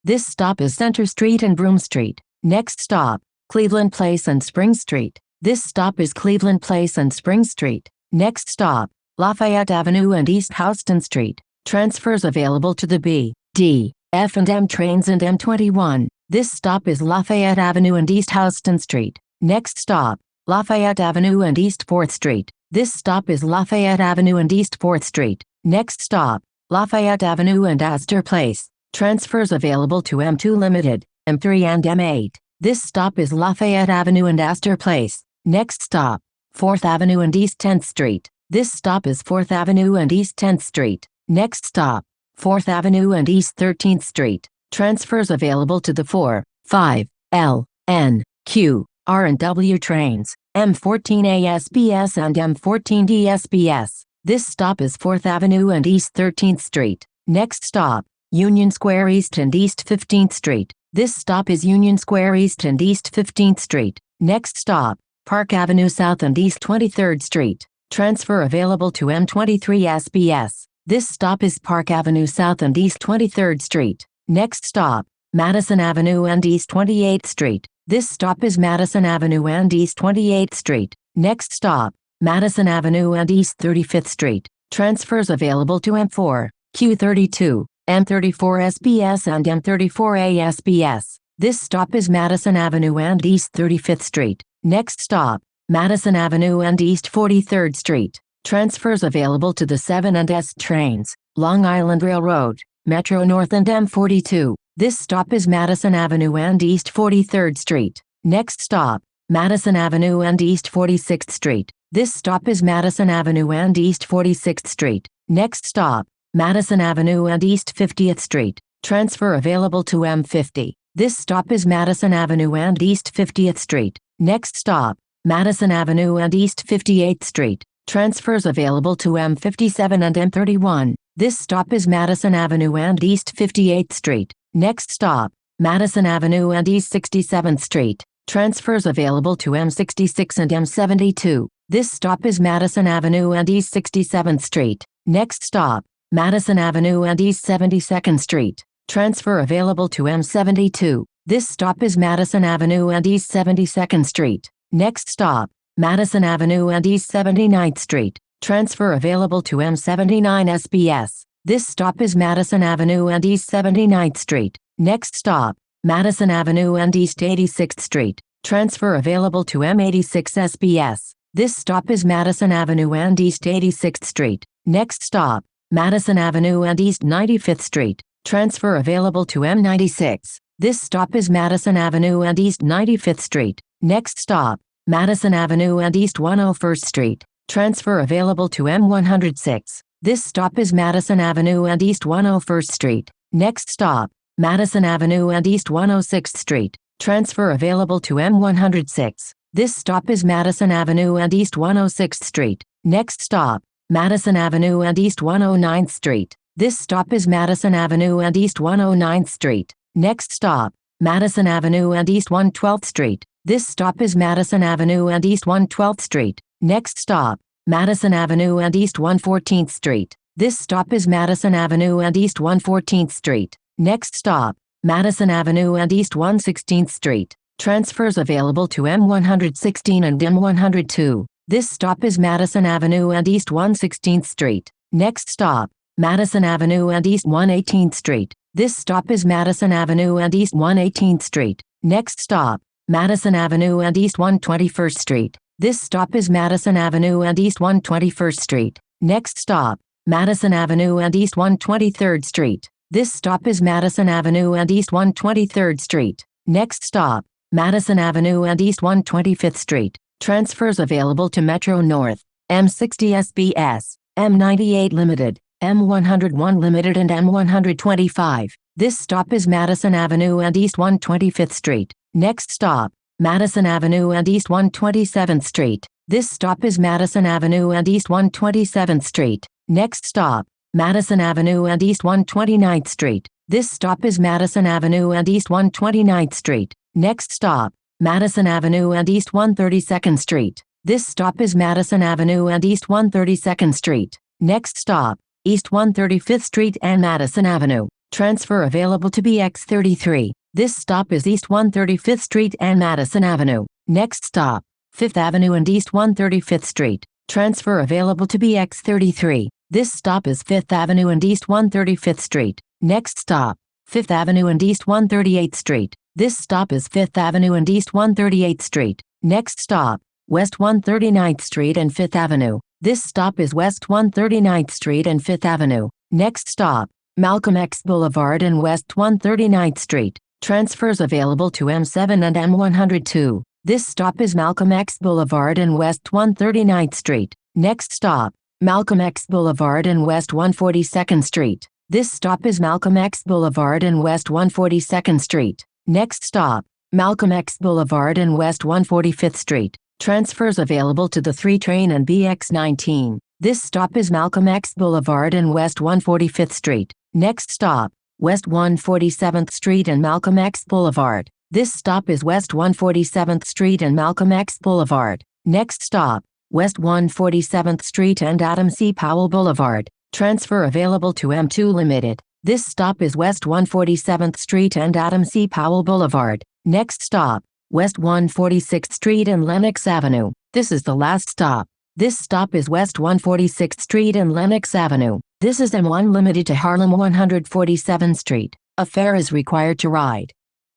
This stop is Center Street and Broome Street. Next stop, Cleveland Place and Spring Street. This stop is Cleveland Place and Spring Street. Next stop, Lafayette Avenue and East Houston Street. Transfers available to the B, D, F and M trains and M21. This stop is Lafayette Avenue and East Houston Street. Next stop, Lafayette Avenue and East 4th Street. This stop is Lafayette Avenue and East 4th Street. Next stop, Lafayette Avenue and Astor Place. Transfers available to M2 Limited, M3 and M8. This stop is Lafayette Avenue and Astor Place. Next stop, 4th Avenue and East 10th Street. This stop is 4th Avenue and East 10th Street. Next stop, 4th Avenue and East 13th Street. Transfers available to the 4, 5, L, N, Q, R and W trains, M14 ASBS and M14 DSBS. This stop is 4th Avenue and East 13th Street. Next stop, Union Square East and East 15th Street. This stop is Union Square East and East 15th Street. Next stop, Park Avenue South and East 23rd Street. Transfer available to M23 SBS. This stop is Park Avenue South and East 23rd Street. Next stop, Madison Avenue and East 28th Street. This stop is Madison Avenue and East 28th Street. Next stop, Madison Avenue and East 35th Street. Transfers available to M4, Q32, M34 SBS and M34A SBS. This stop is Madison Avenue and East 35th Street. Next stop, Madison Avenue and East 43rd Street. Transfers available to the 7 and S trains, Long Island Railroad, Metro North and M42. This stop is Madison Avenue and East 43rd Street. Next stop, Madison Avenue and East 46th Street. This stop is Madison Avenue and East 46th Street. Next stop, Madison Avenue and East 50th Street. Transfer available to M50. This stop is Madison Avenue and East 50th Street. Next stop, Madison Avenue and East 58th Street. Transfers available to M57 and M31. This stop is Madison Avenue and East 58th Street. Next stop, Madison Avenue and East 67th Street. Transfers available to M66 and M72. This stop is Madison Avenue and East 67th Street. Next stop, Madison Avenue and East 72nd Street. Transfer available to M72. This stop is Madison Avenue and East 72nd Street. Next stop, Madison Avenue and East 79th Street. Transfer available to M79 SBS. This stop is Madison Avenue and East 79th Street. Next stop, Madison Avenue and East 86th Street. Transfer available to M86 SBS. This stop is Madison Avenue and East 86th Street. Next stop, Madison Avenue and East 95th Street. Transfer available to M96. This stop is Madison Avenue and East 95th Street. Next stop, Madison Avenue and East 101st Street. Transfer available to M106. This stop is Madison Avenue and East 101st Street. Next stop, Madison Avenue and East 106th Street. Transfer available to M106. This stop is Madison Avenue and East 106th Street. Next stop, Madison Avenue and East 109th Street. This stop is Madison Avenue and East 109th Street. Next stop, Madison Avenue and East 112th Street. This stop is Madison Avenue and East 112th Street. Next stop, Madison Avenue and East 114th Street. This stop is Madison Avenue and East 114th Street. Next stop, Madison Avenue and East 116th Street. Transfers available to M116 and M102. This stop is Madison Avenue and East 116th Street. Next stop, Madison Avenue and East 118th Street. This stop is Madison Avenue and East 118th Street. Next stop, Madison Avenue and East 121st Street. This stop is Madison Avenue and East 121st Street. Next stop, Madison Avenue and East 123rd Street. This stop is Madison Avenue and East 123rd Street. Next stop, Madison Avenue and East 125th Street. Transfers available to Metro North, M60 SBS, M98 Limited, M101 Limited and M125. This stop is Madison Avenue and East 125th Street. Next stop, Madison Avenue and East 127th Street. This stop is Madison Avenue and East 127th Street. Next stop, Madison Avenue and East 129th Street. This stop is Madison Avenue and East 129th Street. Next stop, Madison Avenue and East 132nd Street. This stop is Madison Avenue and East 132nd Street. Next stop, East 135th Street and Madison Avenue. Transfer available to BX33. This stop is East 135th Street and Madison Avenue. Next stop, 5th Avenue and East 135th Street. Transfer available to BX33. This stop is 5th Avenue and East 135th Street. Next stop, 5th Avenue and East 138th Street. This stop is 5th Avenue and East 138th Street. Next stop, West 139th Street and 5th Avenue. This stop is West 139th Street and 5th Avenue. Next stop, Malcolm X Boulevard and West 139th Street. Transfers available to M7 and M102. This stop is Malcolm X Boulevard and West 139th Street. Next stop, Malcolm X Boulevard and West 142nd Street. This stop is Malcolm X Boulevard and West 142nd Street. Next stop, Malcolm X Boulevard and West 145th Street. Transfers available to the 3 train and BX19. This stop is Malcolm X Boulevard and West 145th Street. Next stop, West 147th Street and Malcolm X Boulevard. This stop is West 147th Street and Malcolm X Boulevard. Next stop, West 147th Street and Adam C. Powell Boulevard. Transfer available to M2 Limited. This stop is West 147th Street and Adam C. Powell Boulevard. Next stop, West 146th Street and Lenox Avenue. This is the last stop. This stop is West 146th Street and Lenox Avenue. This is M1 Limited to Harlem 147th Street. A fare is required to ride.